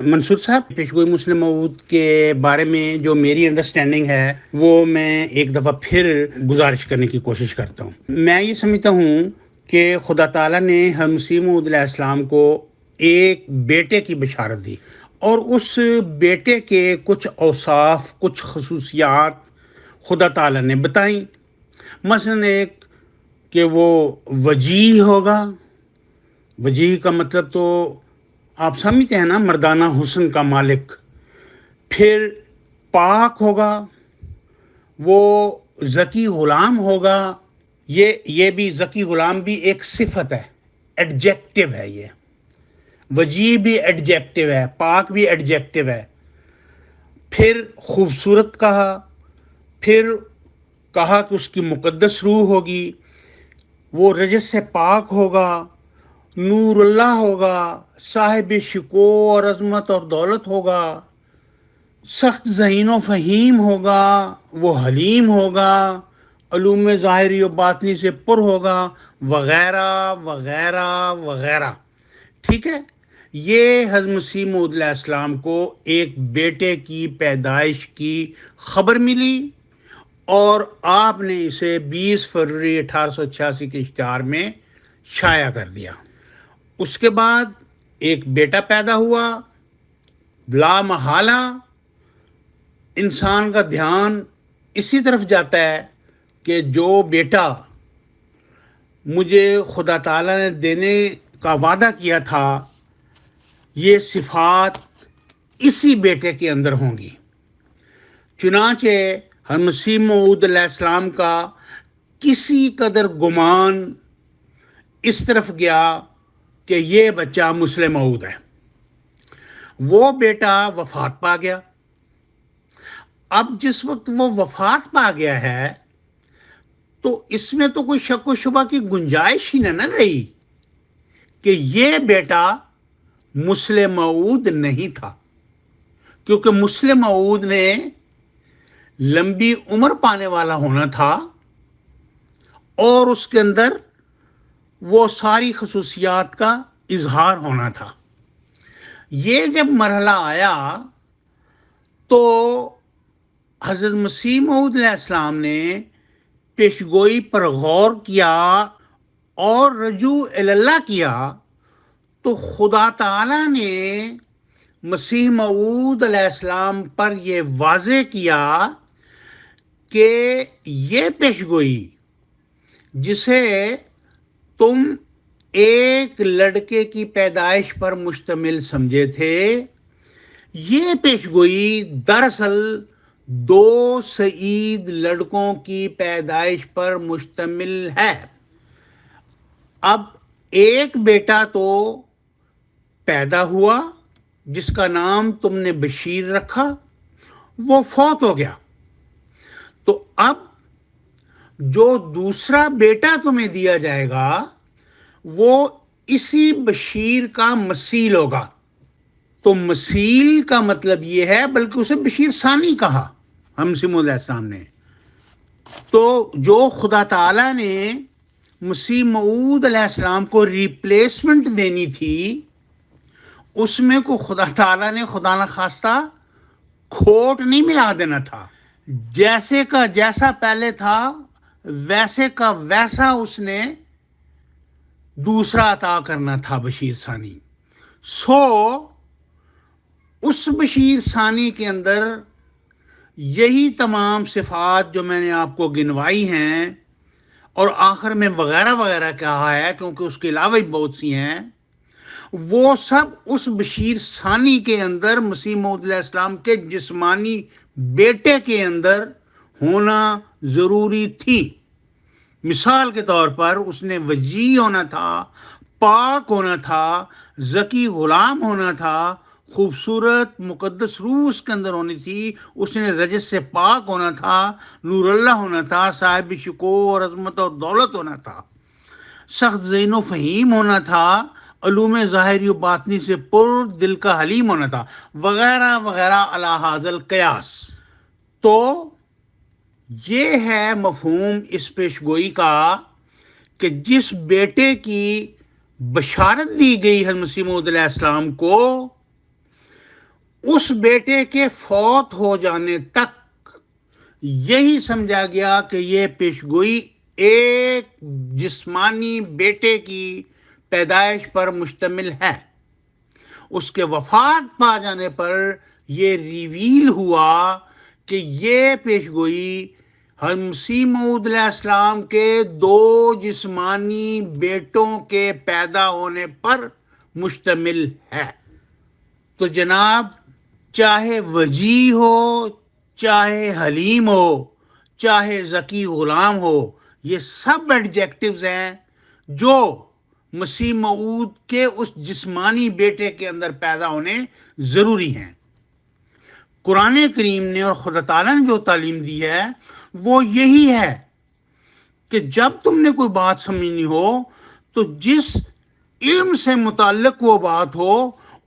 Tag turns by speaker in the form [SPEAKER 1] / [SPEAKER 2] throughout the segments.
[SPEAKER 1] منصور صاحب، پیشگوئی مسلم موعود کے بارے میں جو میری انڈرسٹینڈنگ ہے وہ میں ایک دفعہ پھر گزارش کرنے کی کوشش کرتا ہوں۔ میں یہ سمجھتا ہوں کہ خدا تعالیٰ نے حضرت مسیح موعود علیہ السلام کو ایک بیٹے کی بشارت دی، اور اس بیٹے کے کچھ اوصاف، کچھ خصوصیات خدا تعالیٰ نے بتائیں۔ مثلاً ایک کہ وہ وجیح ہوگا۔ وجیح کا مطلب تو آپ سمجھتے ہیں نا، مردانہ حسن کا مالک۔ پھر پاک ہوگا، وہ ذکی غلام ہوگا۔ یہ بھی ذکی غلام بھی ایک صفت ہے، ایڈجیکٹو ہے۔ یہ وجیح بھی ایڈجیکٹو ہے، پاک بھی ایڈجیکٹو ہے۔ پھر خوبصورت کہا، پھر کہا کہ اس کی مقدس روح ہوگی، وہ رجس سے پاک ہوگا، نور اللہ ہوگا، صاحب شکو اور عظمت اور دولت ہوگا، سخت ذہین و فہیم ہوگا، وہ حلیم ہوگا، علوم ظاہری و باطنی سے پر ہوگا، وغیرہ وغیرہ وغیرہ۔ ٹھیک ہے، یہ حضرت مسیح موعود علیہ السلام کو ایک بیٹے کی پیدائش کی خبر ملی، اور آپ نے اسے 20 فروری 1886 کے اشتہار میں شائع کر دیا۔ اس کے بعد ایک بیٹا پیدا ہوا۔ لا محالہ انسان کا دھیان اسی طرف جاتا ہے کہ جو بیٹا مجھے خدا تعالیٰ نے دینے کا وعدہ کیا تھا، یہ صفات اسی بیٹے کے اندر ہوں گی۔ چنانچہ حضرت مسیح موعود علیہ السلام کا کسی قدر گمان اس طرف گیا کہ یہ بچہ مسلم موعود ہے۔ وہ بیٹا وفات پا گیا۔ اب جس وقت وہ وفات پا گیا ہے تو اس میں تو کوئی شک و شبہ کی گنجائش ہی نہ رہی کہ یہ بیٹا مسلم موعود نہیں تھا، کیونکہ مسلم موعود نے لمبی عمر پانے والا ہونا تھا، اور اس کے اندر وہ ساری خصوصیات کا اظہار ہونا تھا۔ یہ جب مرحلہ آیا تو حضرت مسیح موعود علیہ السلام نے پیشگوئی پر غور کیا اور رجوع اللہ کیا، تو خدا تعالیٰ نے مسیح موعود علیہ السلام پر یہ واضح کیا کہ یہ پیشگوئی جسے تم ایک لڑکے کی پیدائش پر مشتمل سمجھے تھے، یہ پیشگوئی دراصل 2 سعید لڑکوں کی پیدائش پر مشتمل ہے۔ اب ایک بیٹا تو پیدا ہوا جس کا نام تم نے بشیر رکھا، وہ فوت ہو گیا، تو اب جو دوسرا بیٹا تمہیں دیا جائے گا وہ اسی بشیر کا مثیل ہوگا۔ تو مثیل کا مطلب یہ ہے، بلکہ اسے بشیر ثانی کہا ہم مسیح موعود علیہ السلام نے۔ تو جو خدا تعالیٰ نے مسیح موعود علیہ السلام کو ریپلیسمنٹ دینی تھی، اس میں کو خدا تعالیٰ نے خدا نخواستہ کھوٹ نہیں ملا دینا تھا۔ جیسے کا جیسا پہلے تھا ویسے کا ویسا اس نے دوسرا عطا کرنا تھا، بشیر ثانی۔ اس بشیر ثانی کے اندر یہی تمام صفات جو میں نے آپ کو گنوائی ہیں، اور آخر میں وغیرہ وغیرہ کہا ہے کیونکہ اس کے علاوہ ہی بہت سی ہیں، وہ سب اس بشیر ثانی کے اندر مسیح موعود علیہ السلام کے جسمانی بیٹے کے اندر ہونا ضروری تھی۔ مثال کے طور پر اس نے وجیح ہونا تھا، پاک ہونا تھا، ذکی غلام ہونا تھا، خوبصورت مقدس روح اس کے اندر ہونی تھی، اس نے رجس سے پاک ہونا تھا، نور اللہ ہونا تھا، صاحب شکو اور عظمت اور دولت ہونا تھا، سخت ذہین و فہیم ہونا تھا، علوم ظاہری و باطنی سے پر، دل کا حلیم ہونا تھا، وغیرہ وغیرہ علی ھذا القیاس۔ تو یہ ہے مفہوم اس پیشگوئی کا کہ جس بیٹے کی بشارت دی گئی حضرت مسیح موعود علیہ السلام کو، اس بیٹے کے فوت ہو جانے تک یہی سمجھا گیا کہ یہ پیشگوئی ایک جسمانی بیٹے کی پیدائش پر مشتمل ہے۔ اس کے وفات پا جانے پر یہ ریویل ہوا کہ یہ پیشگوئی حضرت مسیح موعود علیہ السلام کے 2 جسمانی بیٹوں کے پیدا ہونے پر مشتمل ہے۔ تو جناب، چاہے وجیح ہو، چاہے حلیم ہو، چاہے ذکی غلام ہو، یہ سب ایڈجیکٹیوز ہیں جو مسیح موعود کے اس جسمانی بیٹے کے اندر پیدا ہونے ضروری ہیں۔ قرآن کریم نے اور خدا تعالیٰ نے جو تعلیم دی ہے وہ یہی ہے کہ جب تم نے کوئی بات سمجھنی ہو تو جس علم سے متعلق وہ بات ہو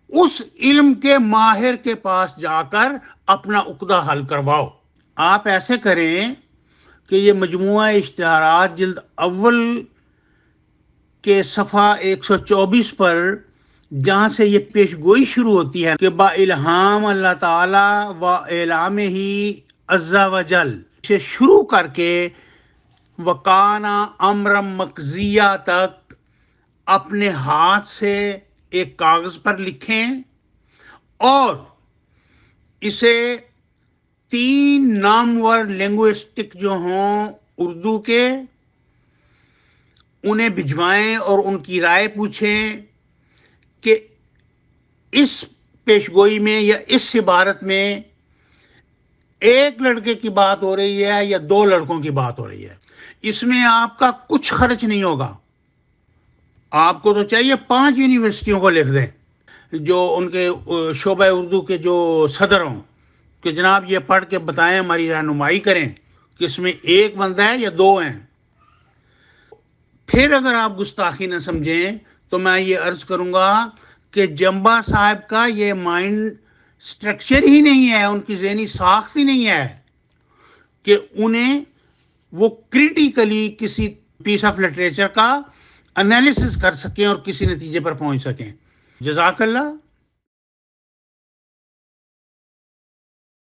[SPEAKER 1] اس علم کے ماہر کے پاس جا کر اپنا عقدہ حل کرواؤ۔ آپ ایسے کریں کہ یہ مجموعہ اشتہارات جلد اول کے صفحہ 124 پر، جہاں سے یہ پیشگوئی شروع ہوتی ہے کہ با الہام اللہ تعالی و اعلام ہی عز و جل سے شروع کر کے وکانا امرم مقضیہ تک اپنے ہاتھ سے ایک کاغذ پر لکھیں اور اسے 3 نامور لنگوسٹک جو ہوں اردو کے، انہیں بھجوائیں اور ان کی رائے پوچھیں کہ اس پیشگوئی میں یا اس عبارت میں ایک لڑکے کی بات ہو رہی ہے یا 2 لڑکوں کی بات ہو رہی ہے۔ اس میں آپ کا کچھ خرچ نہیں ہوگا۔ آپ کو تو چاہیے 5 یونیورسٹیوں کو لکھ دیں جو ان کے شعبہ اردو کے جو صدر ہوں کہ جناب یہ پڑھ کے بتائیں، ہماری رہنمائی کریں کہ اس میں 1 بندہ ہے یا 2 ہیں۔ پھر اگر آپ گستاخی نہ سمجھیں تو میں یہ عرض کروں گا کہ جمبا صاحب کا یہ مائنڈ سٹرکچر ہی نہیں ہے، ان کی ذہنی ساخت ہی نہیں ہے کہ انہیں وہ کریٹیکلی کسی پیس آف لٹریچر کا انالیسس کر سکیں اور کسی نتیجے پر پہنچ سکیں۔ جزاک اللہ۔